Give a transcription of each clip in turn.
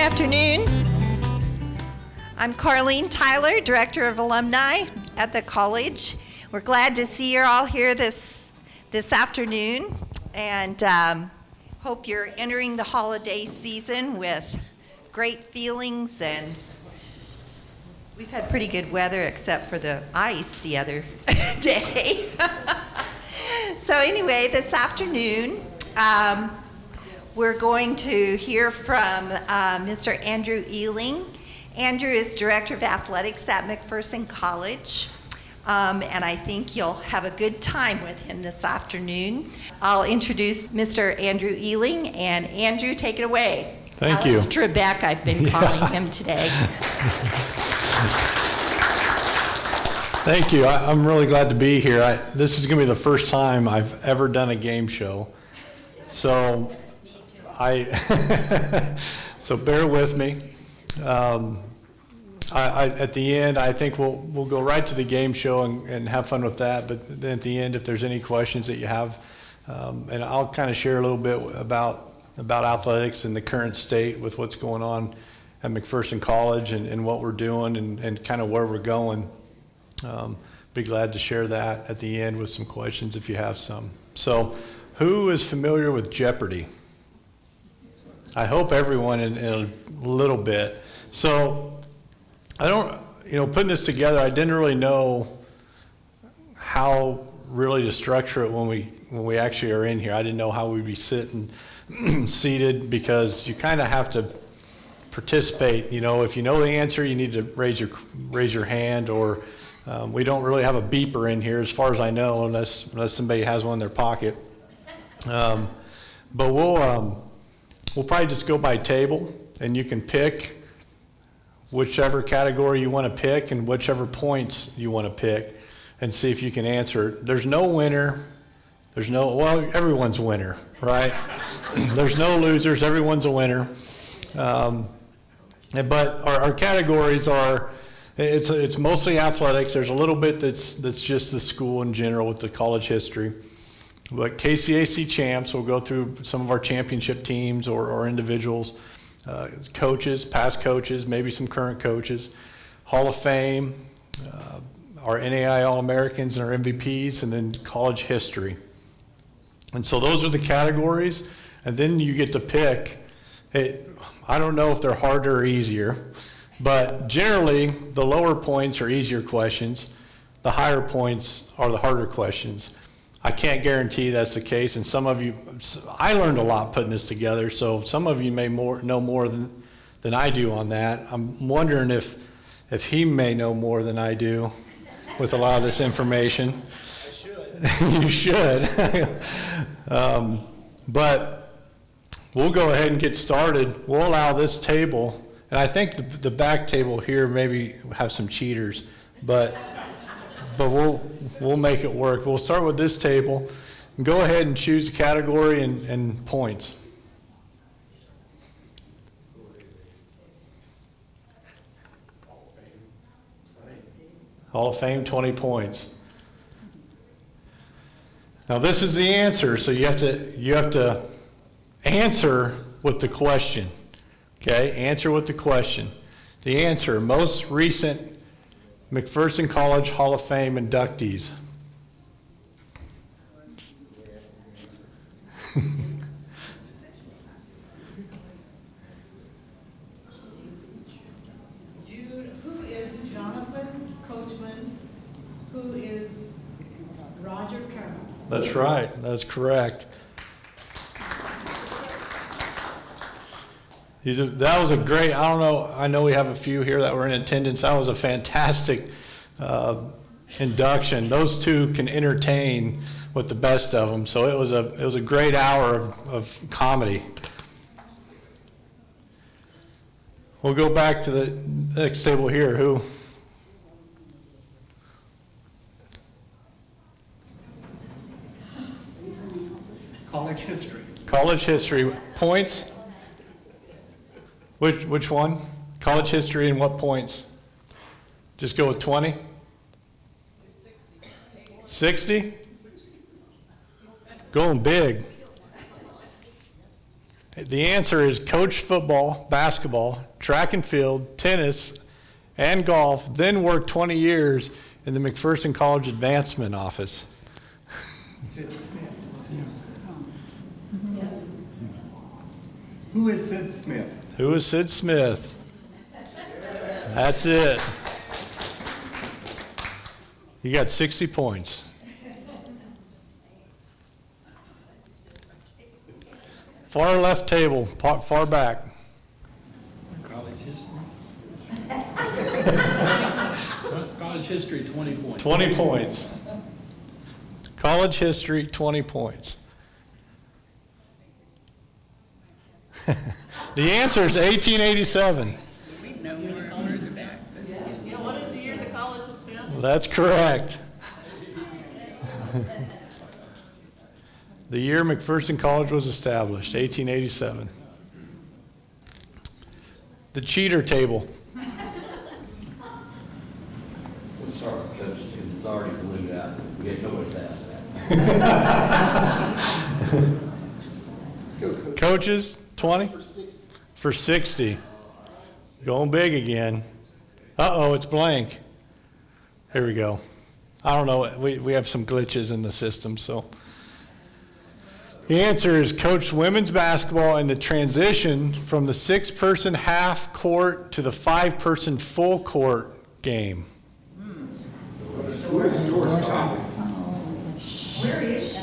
afternoon. I'm Carlene Tyler, Director of Alumni at the college. We're glad to see you're all here this afternoon, and hope you're entering the holiday season with great feelings. And we've had pretty good weather except for the ice the other day. So anyway, this afternoon, we're going to hear from Mr. Andrew Ehling. Andrew is Director of Athletics at McPherson College, and I think you'll have a good time with him this afternoon. I'll introduce Mr. Andrew Ehling, and Andrew, take it away. Thank you. Alex Trebek, I've been calling him today. Thank you. I'm really glad to be here. This is going to be the first time I've ever done a game show, so so bear with me. At the end, I think we'll go right to the game show and have fun with that. But then at the end, if there's any questions that you have, and I'll kind of share a little bit about athletics and the current state with what's going on at McPherson College and what we're doing and kind of where we're going. Be glad to share that at the end with some questions if you have some. So, who is familiar with Jeopardy? I hope everyone in a little bit. So, putting this together, I didn't really know how really to structure it when we actually are in here. I didn't know how we'd be seated, because you kind of have to participate. If you know the answer, you need to raise your hand, or we don't really have a beeper in here, as far as I know, unless somebody has one in their pocket. But we'll probably just go by table, and you can pick whichever category you want to pick and whichever points you want to pick, and see if you can answer it. There's no winner. Everyone's a winner, right? There's no losers. Everyone's a winner. But our categories are, it's mostly athletics. There's a little bit that's just the school in general with the college history. But KCAC champs, we'll go through some of our championship teams or individuals, coaches, past coaches, maybe some current coaches, Hall of Fame, our NAI All-Americans and our MVPs, and then college history. And so those are the categories, and then you get to pick. I don't know if they're harder or easier, but generally the lower points are easier questions. The higher points are the harder questions. I can't guarantee that's the case, and some of you, I learned a lot putting this together, so some of you may know more than I do on that. I'm wondering if he may know more than I do with a lot of this information. I should. You should. But we'll go ahead and get started. We'll allow this table, and I think the back table here maybe have some cheaters, but we'll make it work. We'll start with this table and go ahead and choose a category and points. Hall of Fame, 20 points. Now this is the answer, so you have to answer with the question. Okay, answer with the question. The answer: most recent McPherson College Hall of Fame inductees. Jude, who is Jonathan Coachman? Who is Roger Turner? That's right. That's correct. That was a great, I don't know, I know we have a few here that were in attendance. That was a fantastic induction. Those two can entertain with the best of them. So it was a great hour of comedy. We'll go back to the next table here. Who? College history. College history. Points? Which one? College history and what points? Just go with 20? 60? Going big. The answer is coached football, basketball, track and field, tennis, and golf, then worked 20 years in the McPherson College Advancement Office. Sid Smith. Who is Sid Smith? Who is Sid Smith? That's it. You got 60 points. Far left table, far back. College history? College history, 20 points. 20 points. College history, 20 points. The answer is 1887. We know we're further back. Yeah, what is the year the college was founded? That's correct. The year McPherson College was established, 1887. The cheater table. Let's start with coaches because it's already glued out. We get nobody's asked that. Let's go, Coach. Coaches, 20? For 60. For 60. Going big again. Uh-oh, it's blank. Here we go. I don't know, we have some glitches in the system, so. The answer is coached women's basketball in the transition from the 6-person half court to the 5-person full court game. Who is Doris Topic? Where is she?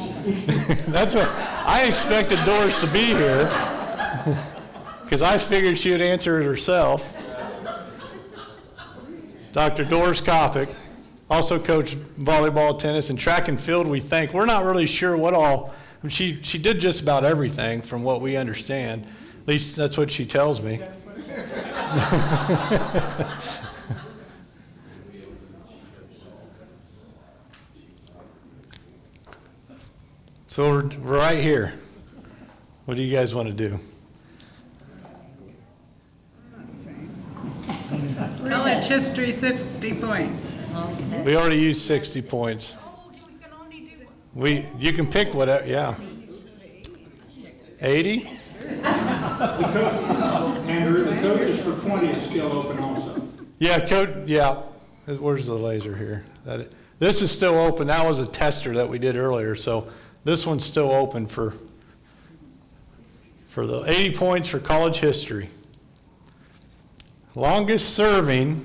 That's what, I expected Doris to be here because I figured she would answer it herself. Dr. Doris Kopic also coached volleyball, tennis, and track and field, we think. We're not really sure what all. She did just about everything from what we understand. At least that's what she tells me. So we're right here. What do you guys want to do? College history, 60 points. We already used 60 points. Oh, we can only do You can pick whatever, yeah. 80? Andrew, the coaches for 20 is still open also. Yeah, yeah. Where's the laser here? This is still open. That was a tester that we did earlier, so this one's still open for the 80 points for college history. Longest serving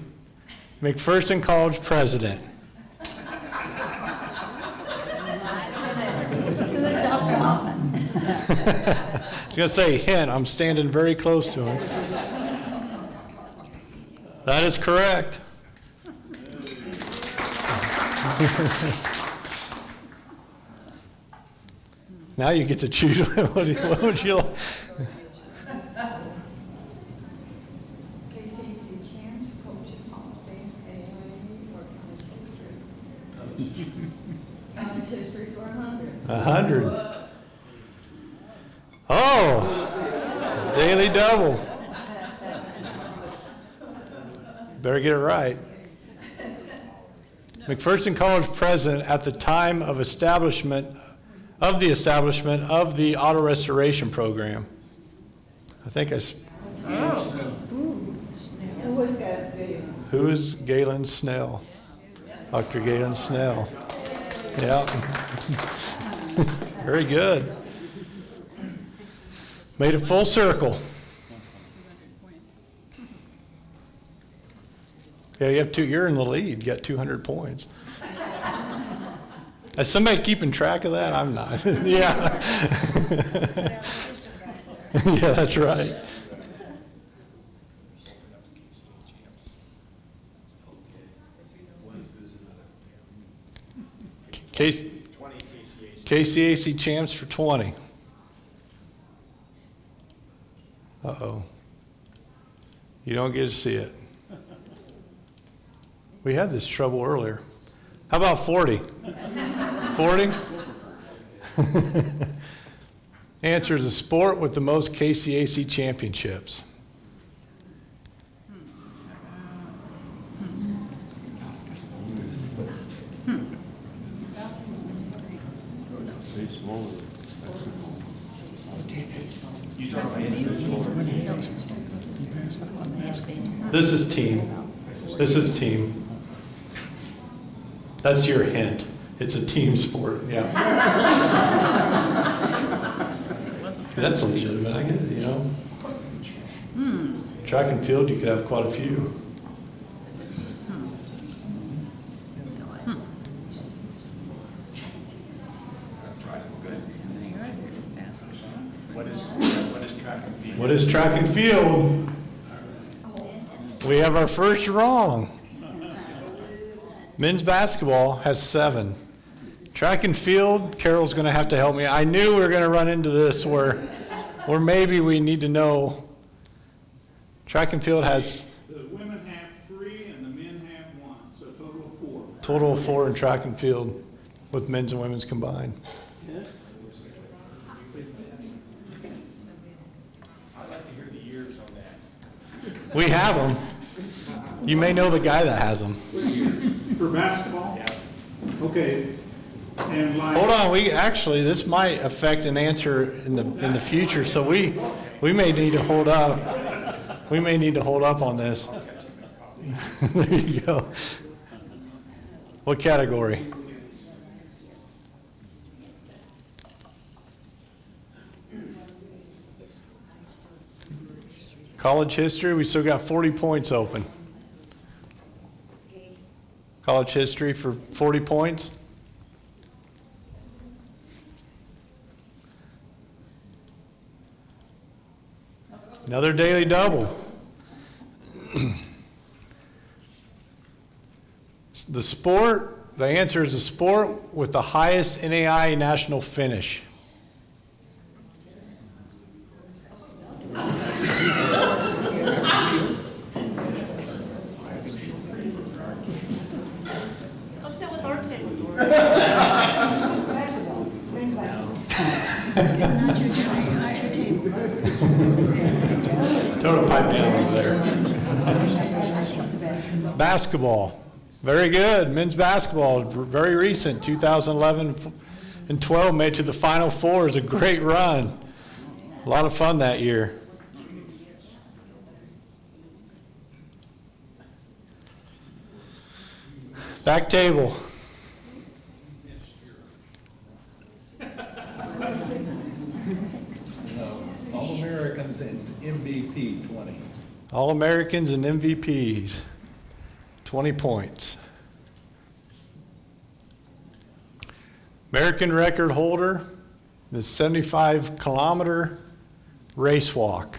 McPherson College president. I was going to say hint, I'm standing very close to him. That is correct. Now you get to choose what would you like. KCC Champs, Coaches Hall of Fame, Ehling, or College History? College History for 100. 100. Oh, daily double. Better get it right. McPherson College president at the time of the establishment of the auto restoration program. I think I. Who was that? Who is Galen Snell? Dr. Galen Snell. Yeah. Very good. Made it full circle. Yeah, you're in the lead. You got 200 points. Is somebody keeping track of that? I'm not. Yeah. Yeah, that's right. KCAC champs for 20. Uh-oh. You don't get to see it. We had this trouble earlier. How about 40? 40? Answer is a sport with the most KCAC championships. This is team. This is team. That's your hint. It's a team sport, yeah. That's legitimate, I guess, you know. Track and field, you could have quite a few. What is track and field? We have our first wrong. Men's basketball has 7. Track and field, Carol's going to have to help me. I knew we were going to run into this where maybe we need to know. Track and field has... The women have 3 and the men have 1, so total of 4. Total of 4 in track and field with men's and women's combined. Yes. I'd like to hear the years on that. We have them. You may know the guy that has them. For basketball? Yeah. Okay. And like. Hold on, this might affect an answer in the future, so we may need to hold up. We may need to hold up on this. There you go. What category? College history, we still got 40 points open. College history for 40 points. Another daily double. The answer is the sport with the highest NAI national finish. Come sit with our table. Basketball, men's basketball. Not your table, not your table. Throw the pipe down over there. Basketball. Very good. Men's basketball, very recent, 2011 and 12, made it to the Final Four. It was a great run. A lot of fun that year. Back table. All-Americans and MVP 20. All-Americans and MVPs, 20 points. American record holder, the 75-kilometer race walk.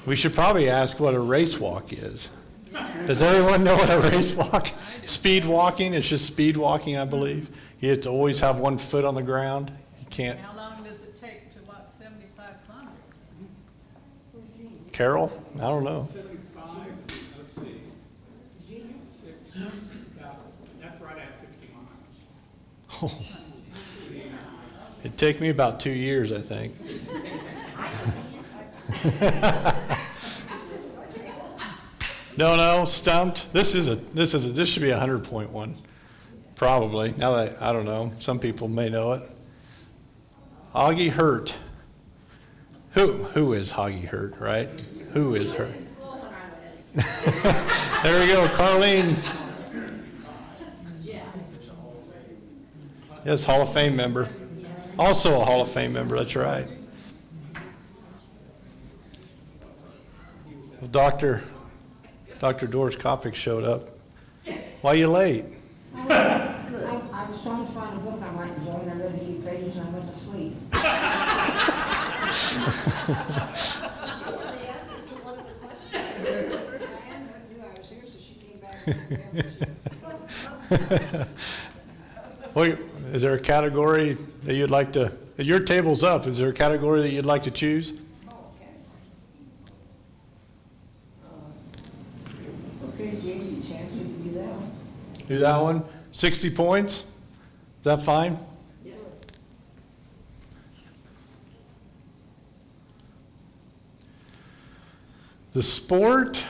We should probably ask what a race walk is. Does everyone know what a race walk? Speed walking, it's just speed walking, I believe. You have to always have one foot on the ground. You can't. How long does it take to walk 75 kilometers? Carol? I don't know. 75, let's see. 6, that's right at 50 miles. It'd take me about 2 years, I think. No, stumped. This should be 100.1, probably. Now that I don't know, some people may know it. Augie Hurt. Who is Augie Hurt, right? Who is her? There we go, Carlene. Yes, Hall of Fame member. Also a Hall of Fame member, that's right. Well, Dr. Doris Kopic showed up. Why are you late? I was trying to find a book I might enjoy, and I read a few pages and I went to sleep. The answer to one of the questions. Diane knew I was here, so she came back. Wait, is there a category that you'd like to, your table's up, is there a category that you'd like to choose? Okay, Jason, chance we can do that one. Do that one? 60 points? Is that fine? Yeah. The sport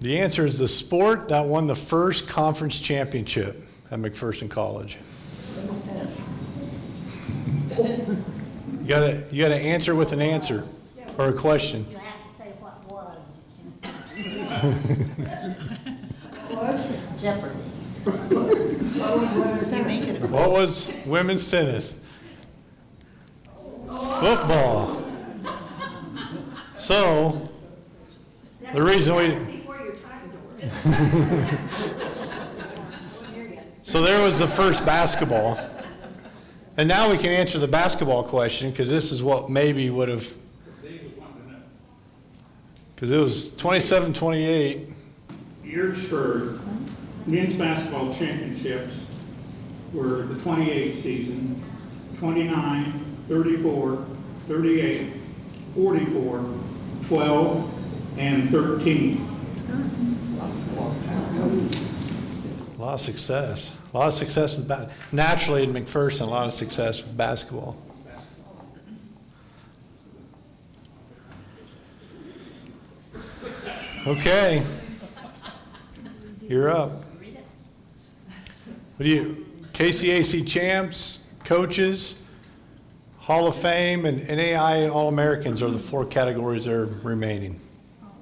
The answer is the sport that won the first conference championship at McPherson College. You gotta answer with an answer or a question. You have to say what was. You can't. It's Jeopardy. What was women's tennis? Football. So, the reason we... So there was the first basketball. And now we can answer the basketball question, because this is what maybe would have... Because it was 27-28. Years for men's basketball championships were the 28 season, 29, 34, 38, 44, 12, and 13. A lot of success. A lot of success with naturally in McPherson, a lot of success with basketball. Okay. You're up. What do you, KCAC champs, coaches, Hall of Fame, and NAI All-Americans are the 4 categories that are remaining.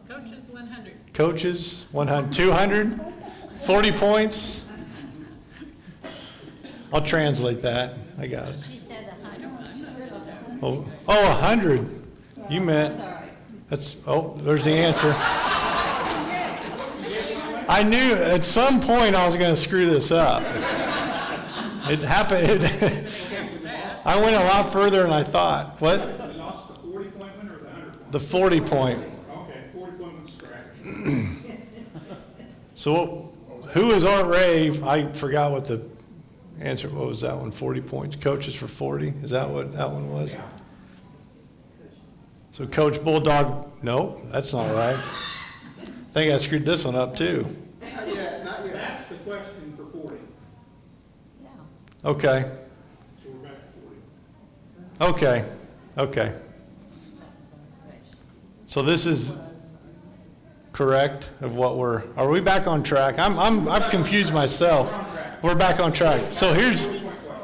Coaches, 100. Coaches, 100, 200, 40 points. I'll translate that. I got it. She said 100. Oh, 100. You meant, that's, oh, there's the answer. I knew at some point I was going to screw this up. It happened. I went a lot further than I thought. What? You lost the 40-point win or the 100-point? The 40-point. Okay, 40-point was scratch. So who is Art Ray? I forgot what the answer, what was that one? 40 points. Coaches for 40? Is that what that one was? So Coach Bulldog, no, that's not right. I think I screwed this one up too. Not yet, not yet. That's the question for 40. Yeah. Okay, So we're back to 40. okay, okay. So this is correct of what are we back on track? I've confused myself. We're back on track. So here's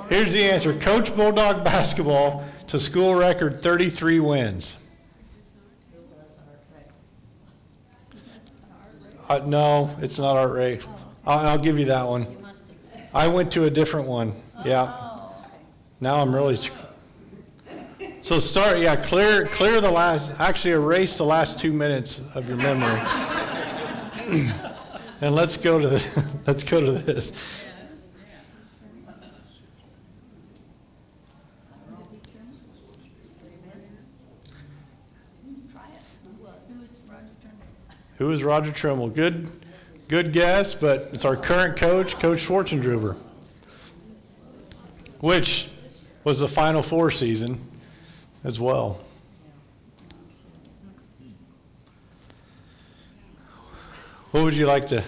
the answer. Coach Bulldog basketball to school record 33 wins. No, it's not Art Ray. I'll give you that one. I went to a different one. Yeah. Now I'm really. So start. Yeah, clear the last. Actually, erase the last 2 minutes of your memory. And let's go to this. Who is Roger Trimble? Good guess, but it's our current coach, Coach Schwartzendruber, which was the Final Four season as well. What would you like to? So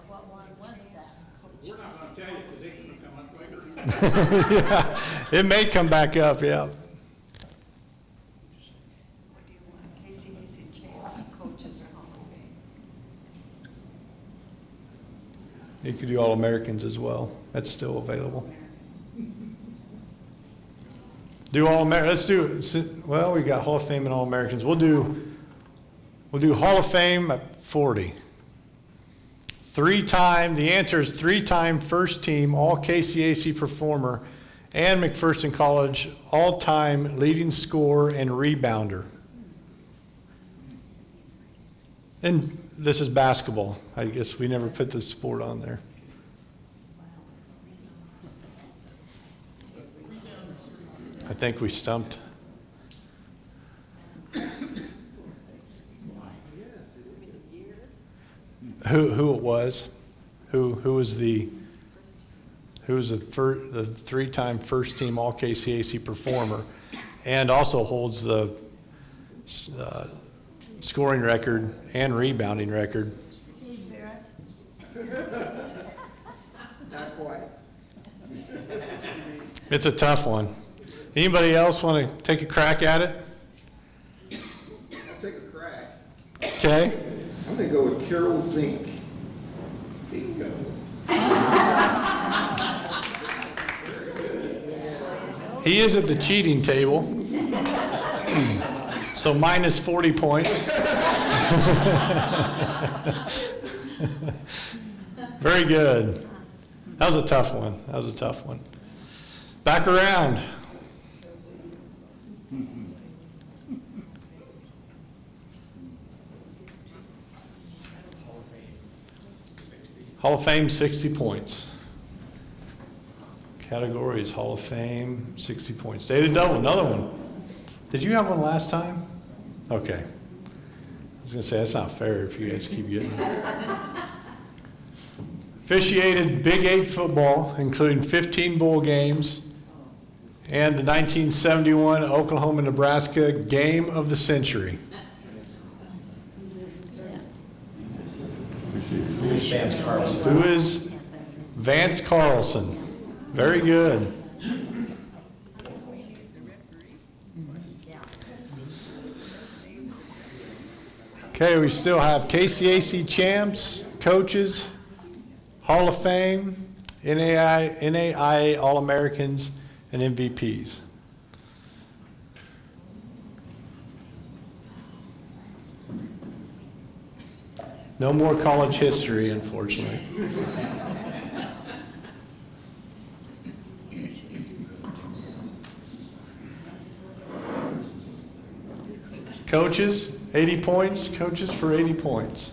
what one was that? We're not going to tell you because it's going to come up later. Yeah, it may come back up, yeah. What do you want? KCBC champs, coaches, or Hall of Fame? You could do All-Americans as well. That's still available. Do All-Americans. Let's do, well, we got Hall of Fame and All-Americans. We'll do Hall of Fame at 40. The answer is 3-time first team all KCAC performer and McPherson College all-time leading scorer and rebounder. And this is basketball. I guess we never put the sport on there. I think we stumped. Who it was? Who was the 3-time first team all KCAC performer, and also holds the scoring record and rebounding record. Not quite. It's a tough one. Anybody else want to take a crack at it? I'll take a crack. Okay. I'm going to go with Carol Zink. Bingo. He is at the cheating table. So minus 40 points. Very good. That was a tough one. That was a tough one. Back around. Hall of Fame, 60 points. Category is Hall of Fame, 60 points. Dated double, another one. Did you have one last time? Okay. I was going to say, that's not fair if you guys keep getting it. Officiated Big 8 football, including 15 bowl games, and the 1971 Oklahoma-Nebraska Game of the Century. Vance Carlson. Who is Vance Carlson? Very good. Okay, we still have KCAC champs, coaches, Hall of Fame, NAIA All-Americans, and MVPs. No more college history, unfortunately. Coaches, 80 points. Coaches for 80 points.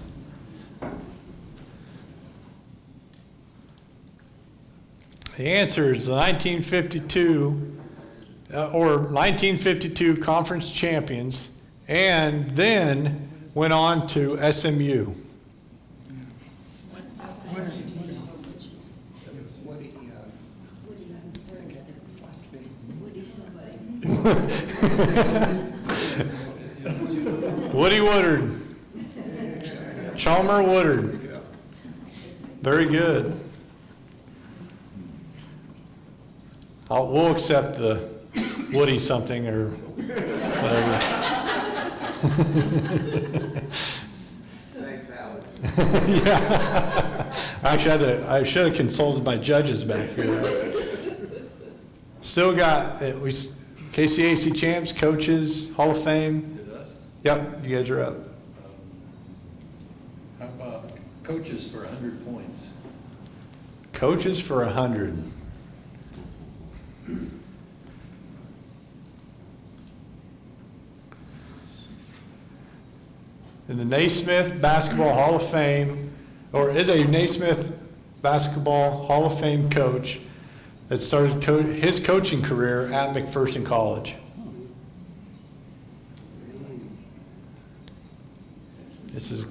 The answer is the 1952 conference champions, and then went on to SMU. Woody Woodard. Chalmer Woodard. Very good. We'll accept the Woody something or whatever. Thanks, Alex. Yeah. Actually, I should have consulted my judges back here. Still got KCAC champs, coaches, Hall of Fame. Is it us? Yep, you guys are up. How about coaches for 100 points? Coaches for 100. In the Naismith Basketball Hall of Fame, or is a Naismith Basketball Hall of Fame coach that started his coaching career at McPherson College. This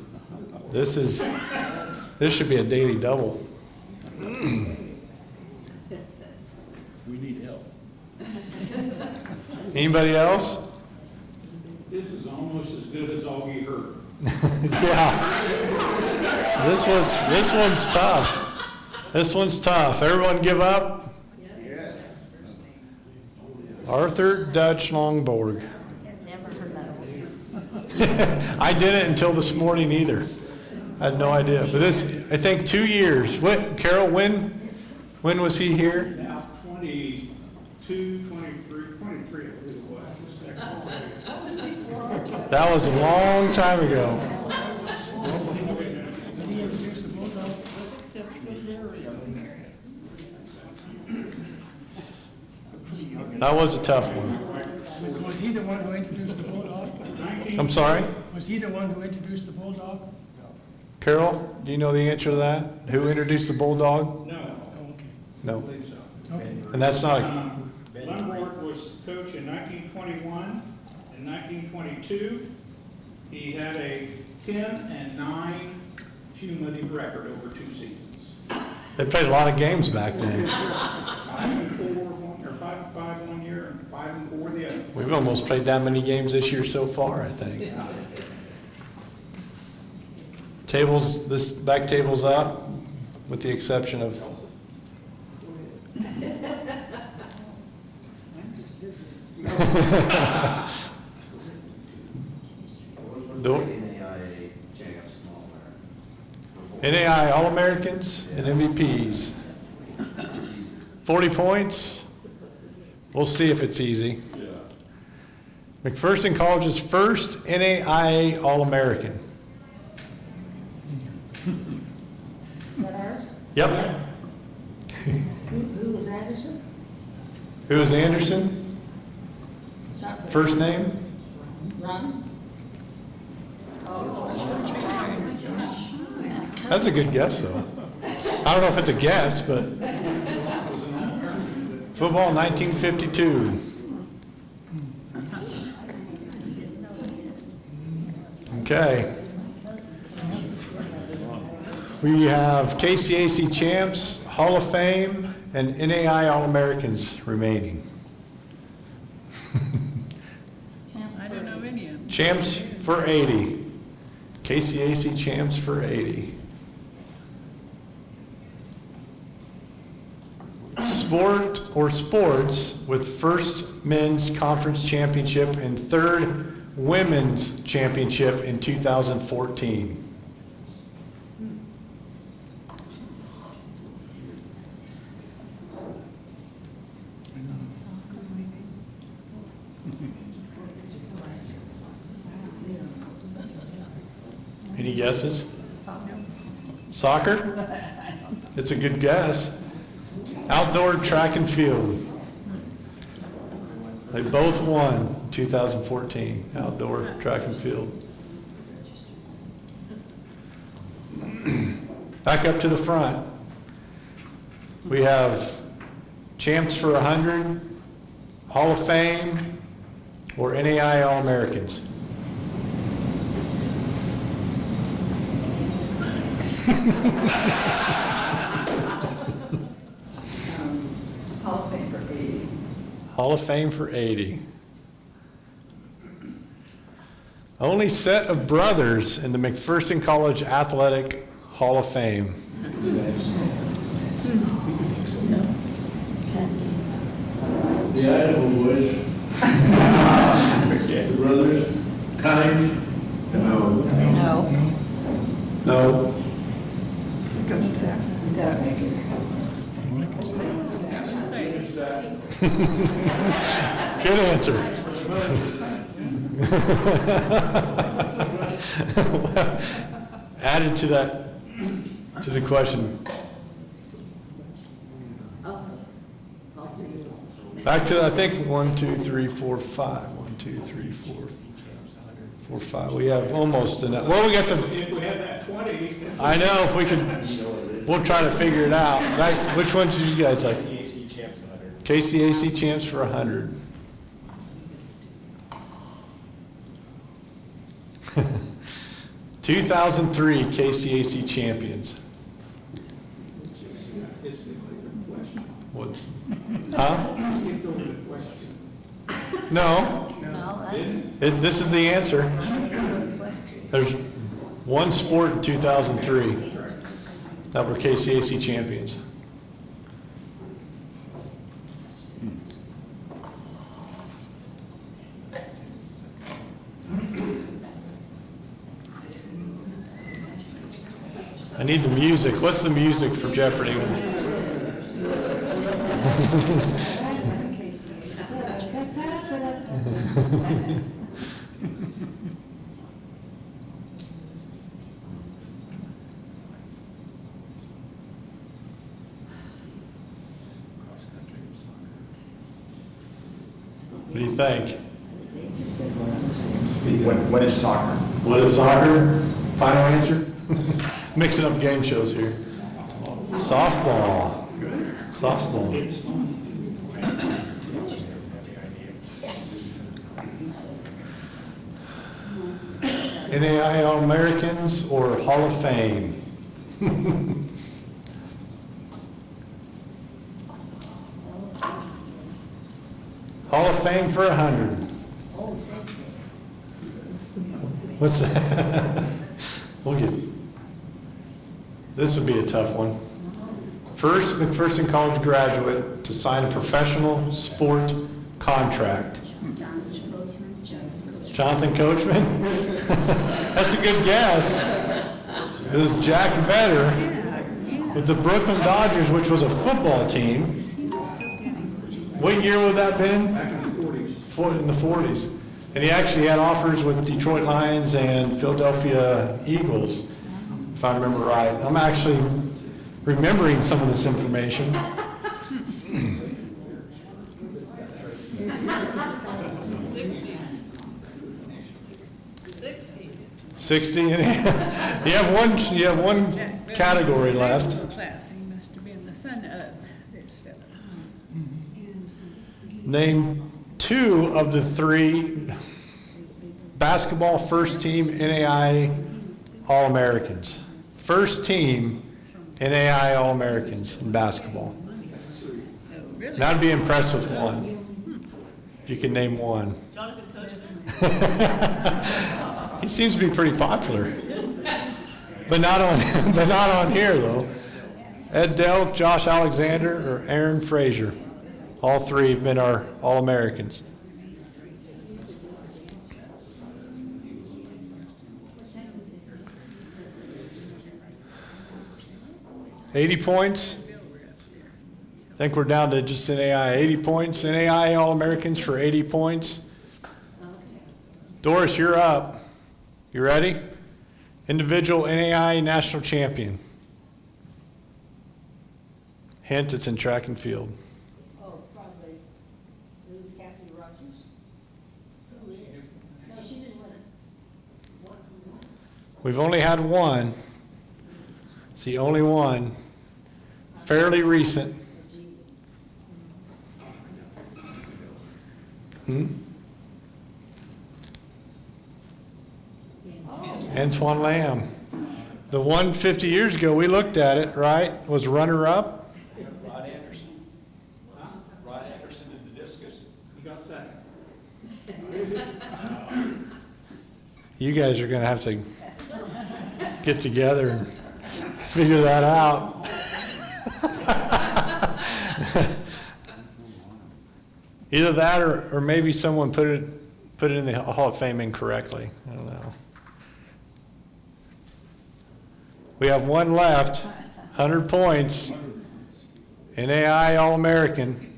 should be a daily double. We need help. Anybody else? This is almost as good as Augie Hurd. Yeah. This one's tough. This one's tough. Everyone give up? Yes. Arthur Dutch Longborg. Never heard that one. I didn't until this morning either. I had no idea. But this, I think 2 years. What, Carol, when was he here? Now 22, 23, 23, I believe it was. That was a long time ago. That was a tough one. Was he the one who introduced the Bulldog? I'm sorry? Was he the one who introduced the Bulldog? Carol, do you know the answer to that? Who introduced the Bulldog? No, Oh, okay. No. I believe so. Okay. And that's not, Lundborg was coach in 1921 and 1922. He had a 10-9 cumulative record over 2 seasons. they played a lot of games back then. 5-4 one year and 5-4 the other. We've almost played that many games this year so far, I think. This back table's up, with the exception of. NAIA champs and all that. NAI All-Americans and MVPs. 40 points. We'll see if it's easy. McPherson College's first NAIA All-American. Is that ours? Yep. Who was Anderson? Who is Anderson? First name? Ron? That's a good guess, though. I don't know if it's a guess, but football 1952. Okay. We have KCAC champs, Hall of Fame, and NAI All-Americans remaining. I don't know any of them. Champs for 80. KCAC champs for 80. Sport or sports with first men's conference championship and third women's championship in 2014. Any guesses? Soccer? It's a good guess. Outdoor track and field. They both won in 2014, outdoor track and field. Back up to the front. We have champs for 100, Hall of Fame, or NAI All-Americans. Hall of Fame for 80. Hall of Fame for 80. Only set of brothers in the McPherson College Athletic Hall of Fame. The Idaho boys. The brothers, Kimes. No. No. Good answer. Added to that, to the question. Back to, I think, 1, 2, 3, 4, 5. 1, 2, 3, 4, 4, 5. We have almost enough. Well, we got the. If we had that 20. I know, if we could, we'll try to figure it out. Right, which ones did you guys like? KCAC champs for 100. KCAC champs for 100. (2003) KCAC champions. What? Huh? No. This is the answer. There's one sport in 2003 that were KCAC champions. I need the music. What's the music for Jeopardy? What do you think? What is soccer? What is soccer? Final answer? Mixing up game shows here. Softball. Softball. NAI All-Americans or Hall of Fame? Hall of Fame for 100. What's that? We'll get. This would be a tough one. First McPherson College graduate to sign a professional sport contract. Jonathan Coachman? That's a good guess. It was Jack Vetter with the Brooklyn Dodgers, which was a football team. What year would that have been? Back in the 40s. In the 40s. And he actually had offers with Detroit Lions and Philadelphia Eagles, if I remember right. I'm actually remembering some of this information. 60, and you have one category left. Class, he must have been the son of this fellow. Name 2 of the 3 basketball first team NAI All-Americans. First team NAI All-Americans in basketball. Oh, really? And I'd be impressed with one, if you can name one. Jonathan Coachman. He seems to be pretty popular, but not on here though. Ed Delk, Josh Alexander, or Aaron Frazier. All 3 have been our All-Americans. $80 points. I think we're down to just NAI 80 points. NAI All-Americans for 80 points. Doris, you're up. You ready? Individual NAI national champion. Hint, it's in track and field. Oh, probably Liz Kathy Rogers. No, she didn't win it. We've only had one. It's the only one. Fairly recent. Antoine Lamb. The one 50 years ago, we looked at it, right? Was runner-up. Rod Anderson. Rod Anderson did the discus. He got second. You guys are going to have to get together and figure that out. Either that or maybe someone put it in the Hall of Fame incorrectly. I don't know. We have one left, 100 points. NAI All-American.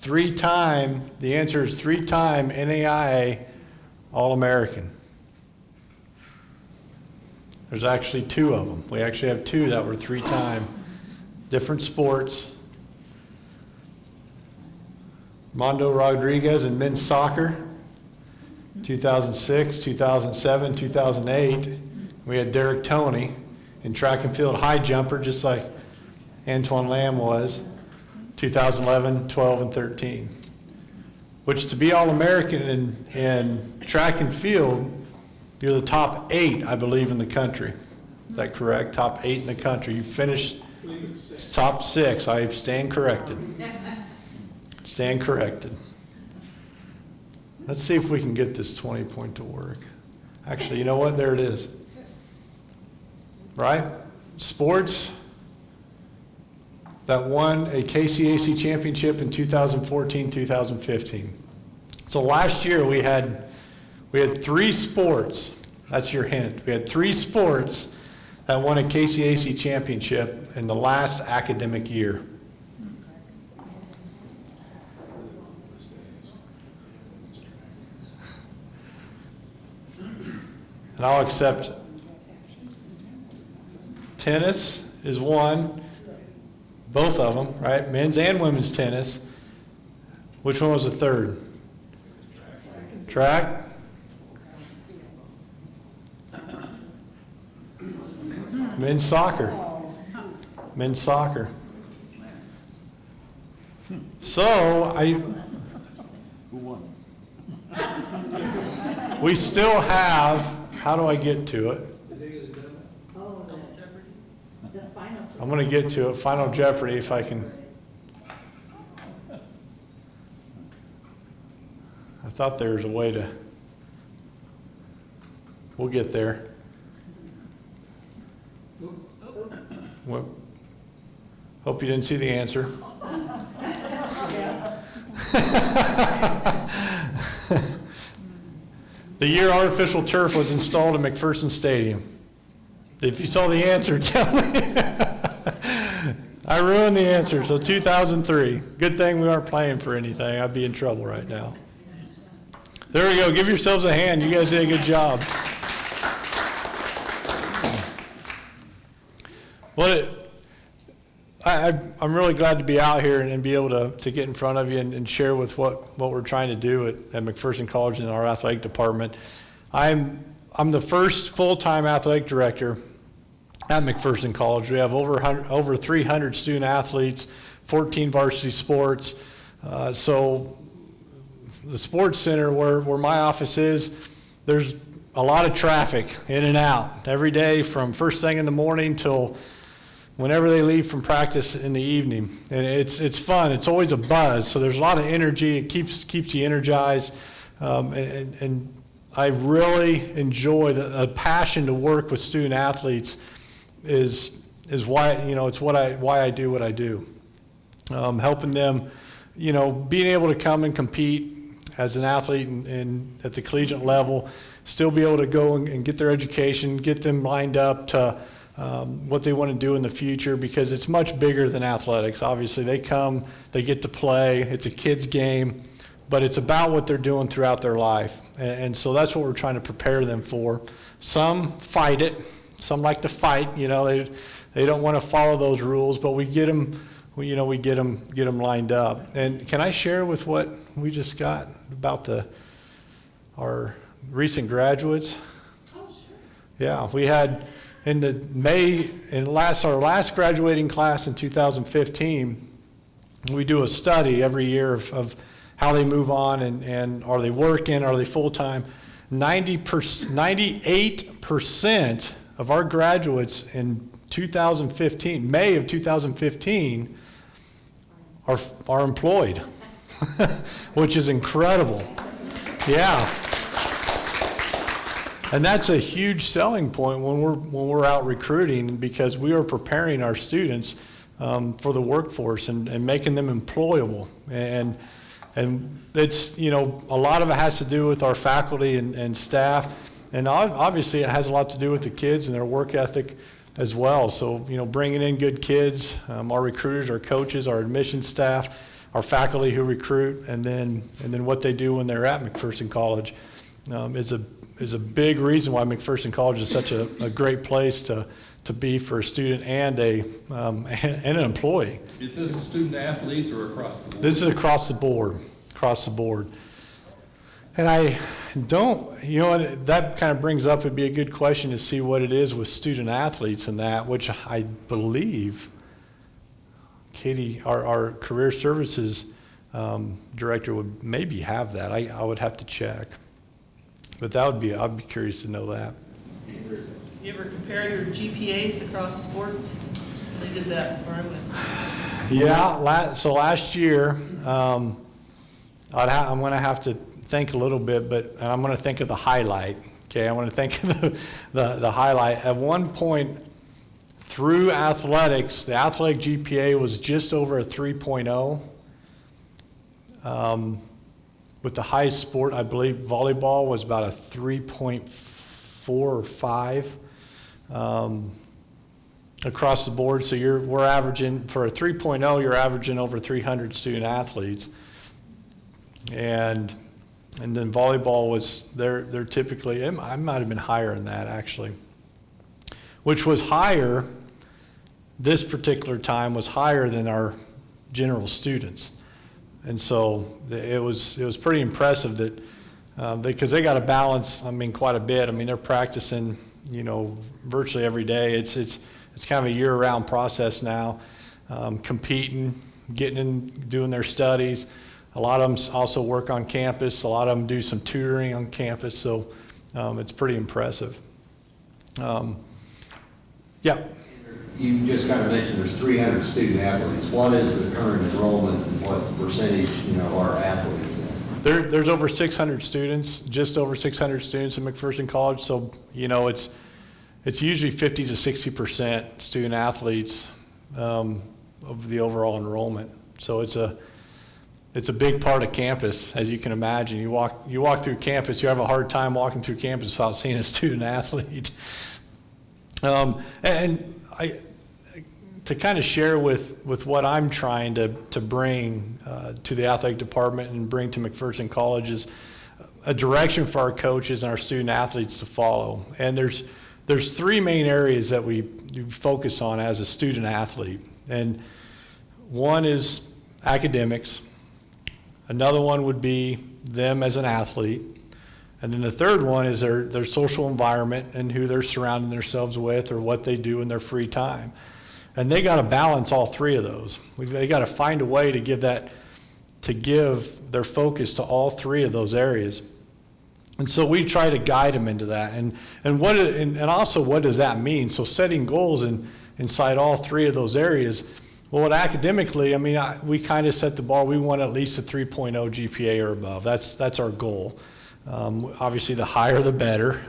3-time, the answer is 3-time NAI All-American. There's actually 2 of them. We actually have 2 that were 3-time. Different sports. Mondo Rodriguez in men's soccer, 2006, 2007, 2008. We had Derek Toney in track and field high jumper, just like Antoine Lamb was, 2011, 12, and 13. Which to be All-American in track and field, you're the top 8, I believe, in the country. Is that correct? Top 8 in the country. You finished top 6. I stand corrected. Stand corrected. Let's see if we can get this 20-point to work. Actually, you know what? There it is. Right? Sports that won a KCAC championship in 2014, 2015. So last year we had 3 sports. That's your hint. We had 3 sports that won a KCAC championship in the last academic year. And I'll accept tennis is one, both of them, right? Men's and women's tennis. Which one was the third? Track? Men's soccer. Men's soccer. So we still have, how do I get to it? Oh, the final. I'm going to get to it, Final Jeopardy, if I can. I thought there was a way to, we'll get there. Well, hope you didn't see the answer. The year artificial turf was installed in McPherson Stadium. If you saw the answer, tell me. I ruined the answer, so 2003. Good thing we aren't playing for anything. I'd be in trouble right now. There we go. Give yourselves a hand. You guys did a good job. Well, I'm really glad to be out here and be able to get in front of you and share with what we're trying to do at McPherson College in our athletic department. I'm the first full-time athletic director at McPherson College. We have over 300 student athletes, 14 varsity sports. So the sports center where my office is, there's a lot of traffic in and out every day from first thing in the morning till whenever they leave from practice in the evening. And it's fun. It's always a buzz. So there's a lot of energy. It keeps you energized. And I really enjoy the passion to work with student athletes is why, it's why I do what I do. Helping them, being able to come and compete as an athlete and at the collegiate level, still be able to go and get their education, get them lined up to what they want to do in the future, because it's much bigger than athletics. Obviously, they come, they get to play, it's a kid's game, but it's about what they're doing throughout their life. And so that's what we're trying to prepare them for. Some fight it, some like to fight, they don't want to follow those rules, but we get them, we get them lined up. And can I share with what we just got about our recent graduates? Oh, sure. Yeah, we had our last graduating class in 2015, we do a study every year of how they move on and are they working, are they full-time. 98% of our graduates in 2015, May of 2015, are employed, which is incredible. Yeah. And that's a huge selling point when we're out recruiting, because we are preparing our students for the workforce and making them employable. And it's, a lot of it has to do with our faculty and staff. And obviously it has a lot to do with the kids and their work ethic as well. So, bringing in good kids, our recruiters, our coaches, our admissions staff, our faculty who recruit, and then what they do when they're at McPherson College is a big reason why McPherson College is such a great place to be for a student and an employee. Is this student athletes or across the board? This is across the board. And I don't, that kind of brings up, it'd be a good question to see what it is with student athletes and that, which I believe Katie, our career services director, would maybe have that. I would have to check. But I'd be curious to know that. You ever compared your GPAs across sports? They did that where I went. Yeah, so last year, I'm going to have to think a little bit, but I'm going to think of the highlight. Okay, I want to think of the highlight. At one point through athletics, the athletic GPA was just over a 3.0. With the highest sport, I believe volleyball was about a 3.4 or 5 across the board. So we're averaging, for a 3.0, you're averaging over 300 student athletes. And then volleyball was, they're typically, I might have been higher than that actually, which was higher, this particular time was higher than our general students. And so it was pretty impressive that, because they got to balance, quite a bit. They're practicing, virtually every day. It's kind of a year-round process now, competing, getting in, doing their studies. A lot of them also work on campus. A lot of them do some tutoring on campus. So it's pretty impressive. Yeah. You just kind of mentioned there's 300 student athletes. What is the current enrollment and what percentage, are athletes in? There's over 600 students, just over 600 students at McPherson College. So, it's usually 50 to 60% student athletes of the overall enrollment. So it's a big part of campus, as you can imagine. You walk through campus, you have a hard time walking through campus without seeing a student athlete. And to kind of share with what I'm trying to bring to the athletic department and bring to McPherson College is a direction for our coaches and our student athletes to follow. And there's three main areas that we focus on as a student athlete. And one is academics. Another one would be them as an athlete. And then the third one is their social environment and who they're surrounding themselves with or what they do in their free time. And they got to balance all three of those. They got to find a way to give their focus to all three of those areas. And so we try to guide them into that. And also what does that mean? So setting goals inside all three of those areas. Well, academically, I mean, we kind of set the bar. We want at least a 3.0 GPA or above. That's our goal. Obviously, the higher the better.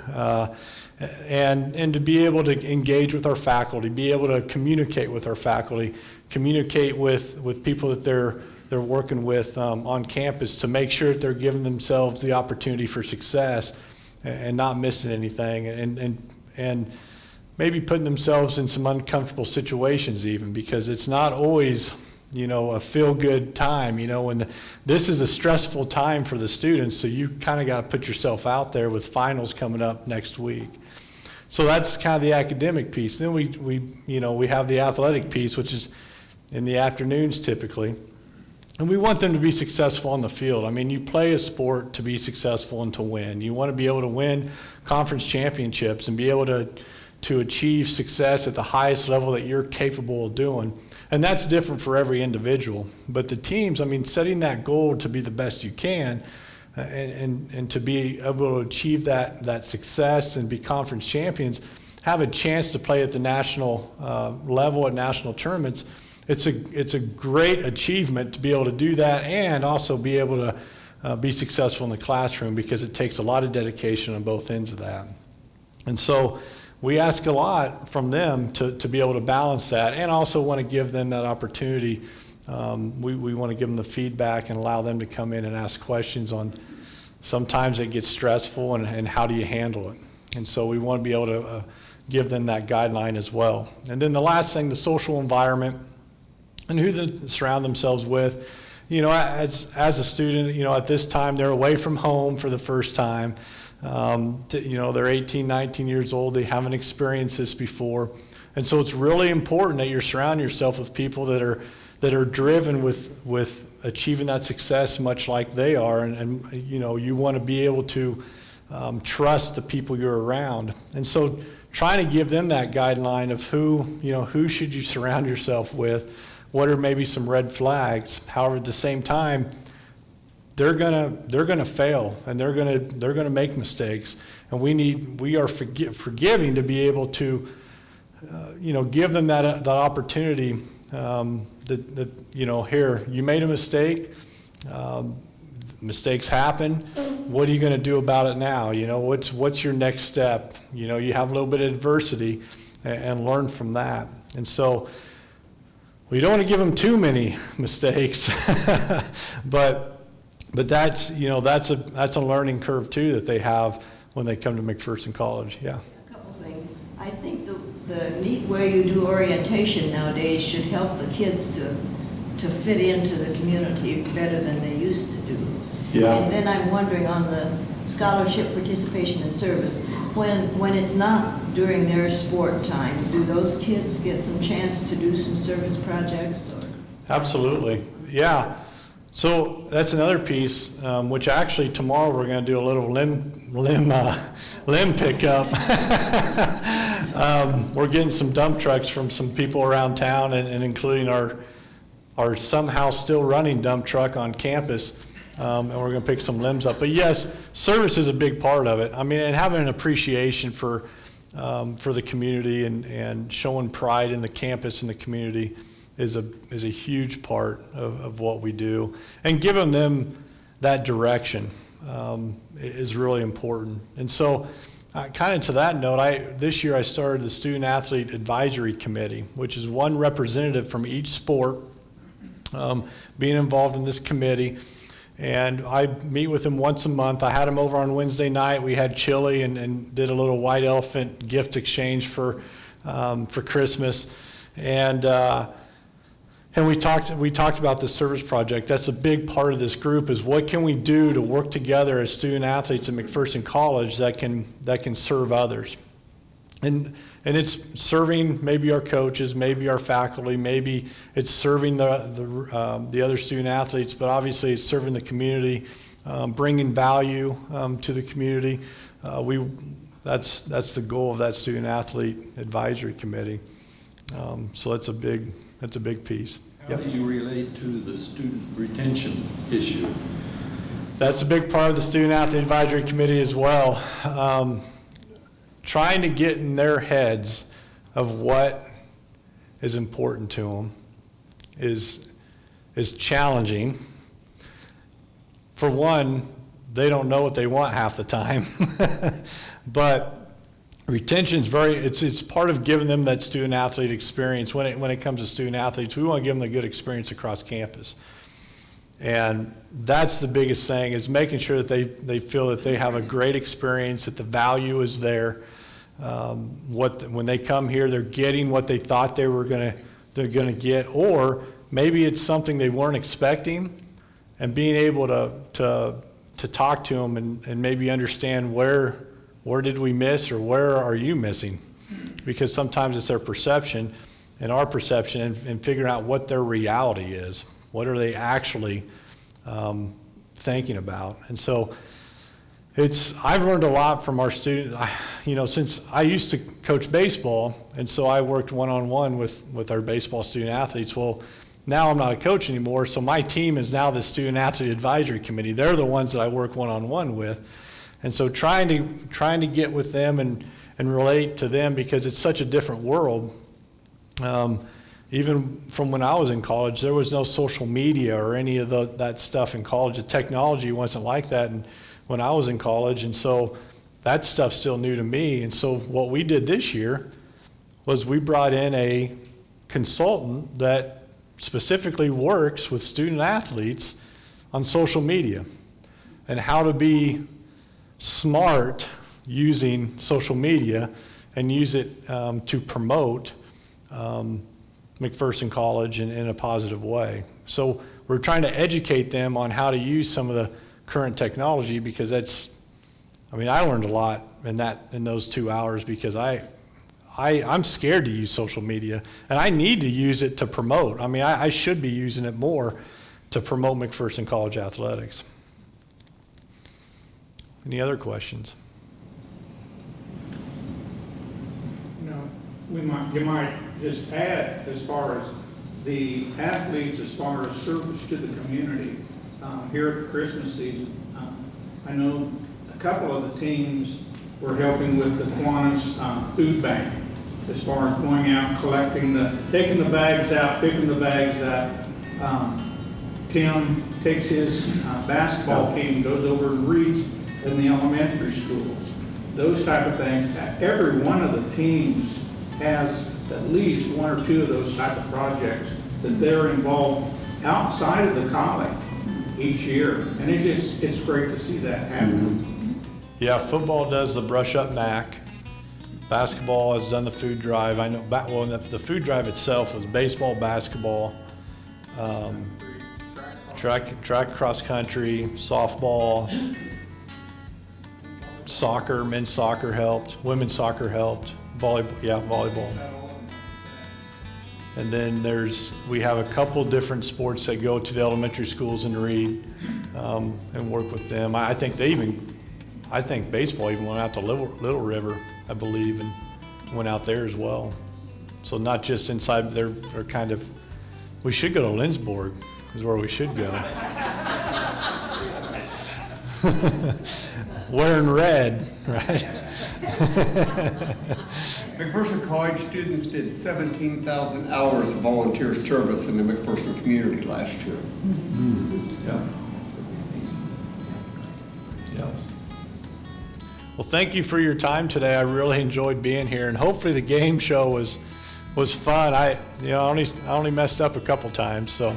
And to be able to engage with our faculty, be able to communicate with our faculty, communicate with people that they're working with on campus to make sure that they're giving themselves the opportunity for success and not missing anything, and maybe putting themselves in some uncomfortable situations even, because it's not always, a feel-good time, when this is a stressful time for the students, so you kind of got to put yourself out there with finals coming up next week. So that's kind of the academic piece. Then we have the athletic piece, which is in the afternoons typically. And we want them to be successful on the field. I mean, you play a sport to be successful and to win. You want to be able to win conference championships and be able to achieve success at the highest level that you're capable of doing. And that's different for every individual. But the teams, I mean, setting that goal to be the best you can and to be able to achieve that success and be conference champions, have a chance to play at the national level at national tournaments. It's a great achievement to be able to do that and also be able to be successful in the classroom, because it takes a lot of dedication on both ends of that. And so we ask a lot from them to be able to balance that, and also want to give them that opportunity. We want to give them the feedback and allow them to come in and ask questions on sometimes it gets stressful and how do you handle it. And so we want to be able to give them that guideline as well. And then the last thing, the social environment and who they surround themselves with. As a student, at this time they're away from home for the first time. They're 18, 19 years old. They haven't experienced this before. And so it's really important that you're surrounding yourself with people that are driven with achieving that success much like they are. And you want to be able to trust the people you're around. And so trying to give them that guideline of who should you surround yourself with, what are maybe some red flags. However, at the same time, they're gonna fail and they're gonna make mistakes, and we are forgiving to be able to give them that opportunity. Here, you made a mistake. Mistakes happen. What are you going to do about it now? What's your next step? You have a little bit of adversity and learn from that. And so we don't want to give them too many mistakes, but that's a learning curve too that they have when they come to McPherson College. Yeah. A couple things. I think the neat way you do orientation nowadays should help the kids to fit into the community better than they used to do. Yeah. And then I'm wondering on the scholarship participation and service, when it's not during their sport time, do those kids get some chance to do some service projects? Or? Absolutely, yeah. So that's another piece, which actually tomorrow we're going to do a little limb pickup. We're getting some dump trucks from some people around town, and including our somehow still running dump truck on campus. And we're going to pick some limbs up. But yes, service is a big part of it. I mean, and having an appreciation for the community and showing pride in the campus and the community is a huge part of what we do. And giving them that direction is really important. And so kind of to that note, this year I started the Student Athlete Advisory Committee, which is one representative from each sport being involved in this committee. And I meet with them once a month. I had them over on Wednesday night. We had chili and did a little white elephant gift exchange for for Christmas. And we talked about the service project. That's a big part of this group, is what can we do to work together as student athletes at McPherson College that can serve others. And it's serving maybe our coaches, maybe our faculty, maybe it's serving the other student athletes, but obviously it's serving the community, bringing value to the community. That's the goal of that student athlete advisory committee. So that's a big piece. How do you relate to the student retention issue? That's a big part of the student athlete advisory committee as well. Trying to get in their heads of what is important to them is challenging. For one, they don't know what they want half the time, but retention is it's part of giving them that student athlete experience. When it comes to student athletes, we want to give them a good experience across campus. And that's the biggest thing, is making sure that they feel that they have a great experience, that the value is there. When they come here, they're getting what they thought they're gonna get, or maybe it's something they weren't expecting, and being able to talk to them and maybe understand where did we miss, or where are you missing? Because sometimes it's their perception and our perception, and figuring out what their reality is. What are they actually thinking about? And so I've learned a lot from our students. Since I used to coach baseball, and so I worked one-on-one with our baseball student athletes. Well, now I'm not a coach anymore, so my team is now the student athlete advisory committee. They're the ones that I work one-on-one with. And so trying to get with them and relate to them, because it's such a different world. Even from when I was in college, there was no social media or any of that stuff in college. The technology wasn't like that when I was in college, and so that stuff's still new to me. And so what we did this year was we brought in a consultant that specifically works with student athletes on social media and how to be smart using social media and use it to promote McPherson College in a positive way. So we're trying to educate them on how to use some of the current technology, because I learned a lot in those 2 hours, because I'm scared to use social media, and I need to use it to promote. I should be using it more to promote McPherson College athletics. Any other questions? You might just add, as far as the athletes, as far as service to the community, here at the Christmas season. I know a couple of the teams were helping with the Kiwanis food bank, as far as going out, taking the bags out, picking the bags up. Tim takes his basketball team, goes over and reads in the elementary schools. Those type of things. Every one of the teams has at least one or two of those type of projects that they're involved outside of the college each year. And it's great to see that happen. Yeah, football does the brush up MAC. Basketball has done the food drive. I know, the food drive itself was baseball, basketball, track, cross country, softball, soccer, men's soccer helped, women's soccer helped, volleyball. And then we have a couple different sports that go to the elementary schools and read and work with them. I think baseball even went out to Little River, I believe, and went out there as well. So not just inside, they're kind of, we should go to Lindsborg is where we should go. Wearing red, right? McPherson College students did 17,000 hours of volunteer service in the McPherson community last year. Yeah. Well, thank you for your time today. I really enjoyed being here, and hopefully the game show was fun. I only messed up a couple times, so.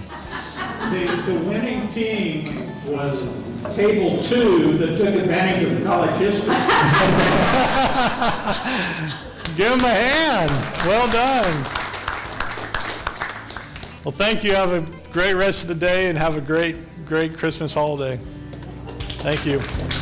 The winning team was table 2 that took advantage of the college history. Give them a hand. Well done. Well, thank you. Have a great rest of the day and have a great Christmas holiday. Thank you.